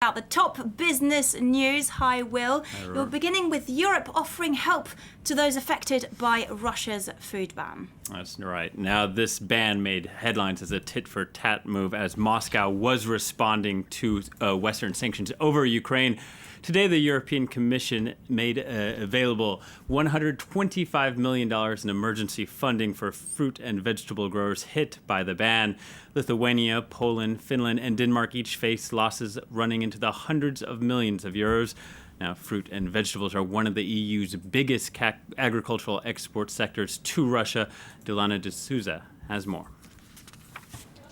about the top business news. Hi, Will. You're beginning with Europe offering help to those affected by Russia's food ban. That's right. Now, this ban made headlines as a tit-for-tat move as Moscow was responding to Western sanctions over Ukraine. Today, the European Commission made available $125 million in emergency funding for fruit and vegetable growers hit by the ban. Lithuania, Poland, Finland, and Denmark each face losses running into the hundreds of millions of euros. Now, fruit and vegetables are one of the EU's biggest agricultural export sectors to Russia. Delana de Souza has more.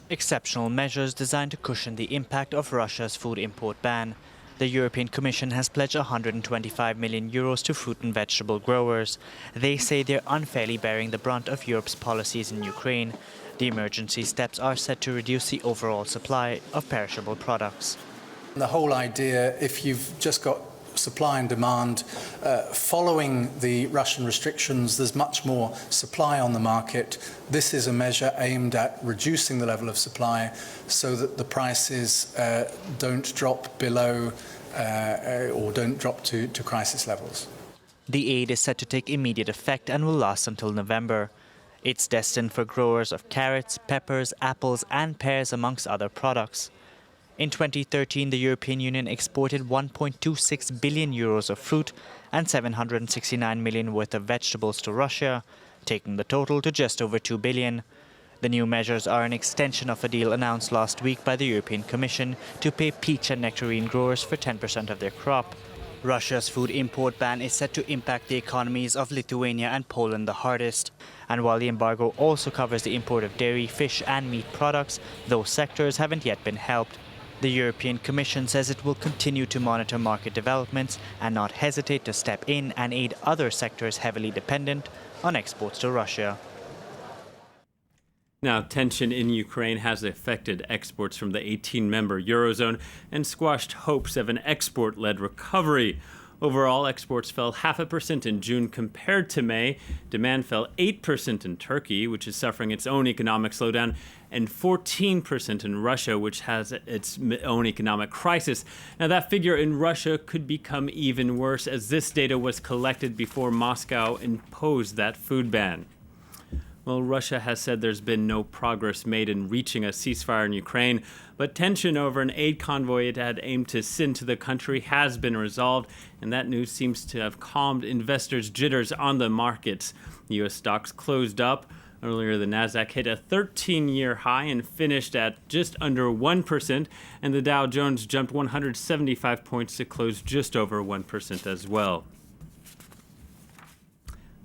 Exceptional measures designed to cushion the impact of Russia's food import ban. The European Commission has pledged 125 million euros to fruit and vegetable growers. They say they're unfairly bearing the brunt of Europe's policies in Ukraine. The emergency steps are set to reduce the overall supply of perishable products. The whole idea, if you've just got supply and demand, following the Russian restrictions, there's much more supply on the market. This is a measure aimed at reducing the level of supply so that the prices don't drop below or don't drop to crisis levels. The aid is set to take immediate effect and will last until November. It's destined for growers of carrots, peppers, apples and pears, amongst other products. In 2013, the European Union exported 1.26 billion euros of fruit and 769 million worth of vegetables to Russia, taking the total to just over 2 billion. The new measures are an extension of a deal announced last week by the European Commission to pay peach and nectarine growers for 10% of their crop. Russia's food import ban is set to impact the economies of Lithuania and Poland the hardest. And while the embargo also covers the import of dairy, fish and meat products, those sectors haven't yet been helped. The European Commission says it will continue to monitor market developments and not hesitate to step in and aid other sectors heavily dependent on exports to Russia. Now, tension in Ukraine has affected exports from the 18-member Eurozone and squashed hopes of an export-led recovery. Overall, exports fell 0.5% in June compared to May. Demand fell 8% in Turkey, which is suffering its own economic slowdown, and 14% in Russia, which has its own economic crisis. Now, that figure in Russia could become even worse as this data was collected before Moscow imposed that food ban. Well, Russia has said there's been no progress made in reaching a ceasefire in Ukraine, but tension over an aid convoy it had aimed to send to the country has been resolved, and that news seems to have calmed investors' jitters on the markets. U.S. stocks closed up. Earlier, the Nasdaq hit a 13-year high and finished at just under 1%, and the Dow Jones jumped 175 points to close just over 1% as well.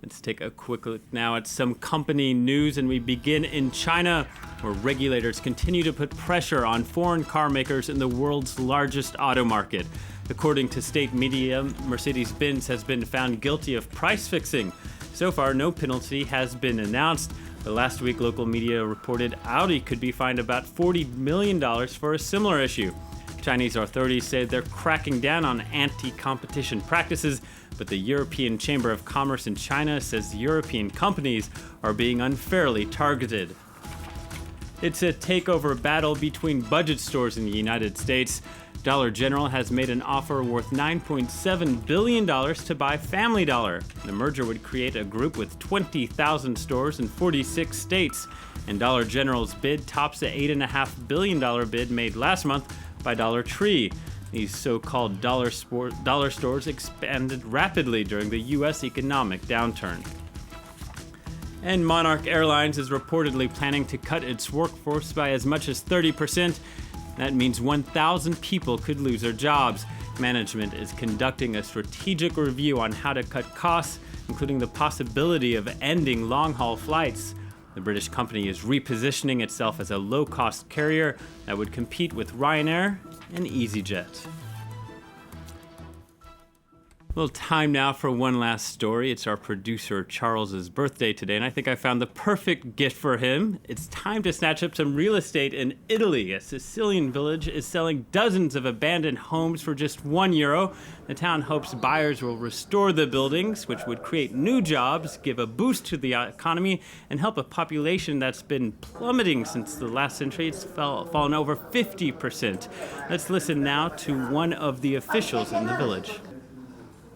Let's take a quick look now at some company news, and we begin in China, where regulators continue to put pressure on foreign car makers in the world's largest auto market. According to state media, Mercedes-Benz has been found guilty of price fixing. So far, no penalty has been announced, but last week local media reported Audi could be fined about $40 million for a similar issue. Chinese authorities say they're cracking down on anti-competition practices, but the European Chamber of Commerce in China says European companies are being unfairly targeted. It's a takeover battle between budget stores in the United States. Dollar General has made an offer worth $9.7 billion to buy Family Dollar. The merger would create a group with 20,000 stores in 46 states, and Dollar General's bid tops the $8.5 billion bid made last month by Dollar Tree. These so-called dollar stores expanded rapidly during the U.S. economic downturn. And Monarch Airlines is reportedly planning to cut its workforce by as much as 30%. That means 1,000 people could lose their jobs. Management is conducting a strategic review on how to cut costs, including the possibility of ending long-haul flights. The British company is repositioning itself as a low-cost carrier that would compete with Ryanair and EasyJet. Well, time now for one last story. It's our producer Charles's birthday today, and I think I found the perfect gift for him. It's time to snatch up some real estate in Italy. A Sicilian village is selling dozens of abandoned homes for just €1. The town hopes buyers will restore the buildings, which would create new jobs, give a boost to the economy, and help a population that's been plummeting since the last century. It's fallen over 50%. Let's listen now to one of the officials in the village.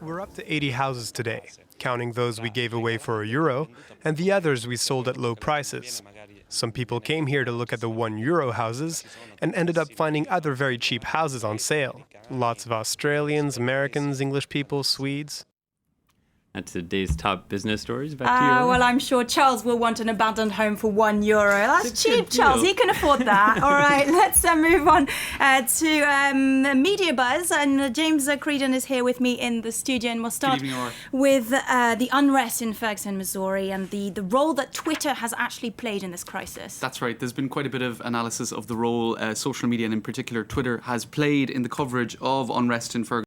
We're up to 80 houses today, counting those we gave away for €1 and the others we sold at low prices. Some people came here to look at the €1 houses and ended up finding other very cheap houses on sale. Lots of Australians, Americans, English people, Swedes. That's today's top business stories. Back to you. Well, I'm sure Charles will want an abandoned home for €1. That's It's a cheap, good deal. Charles. He can afford that. All right, let's move on to Media Buzz. And James Creedon is here with me in the studio. And we'll start with the unrest in Ferguson, Missouri, and the role that Twitter has actually played in this crisis. That's right. There's been quite a bit of analysis of the role social media, and in particular Twitter, has played in the coverage of unrest in Ferguson.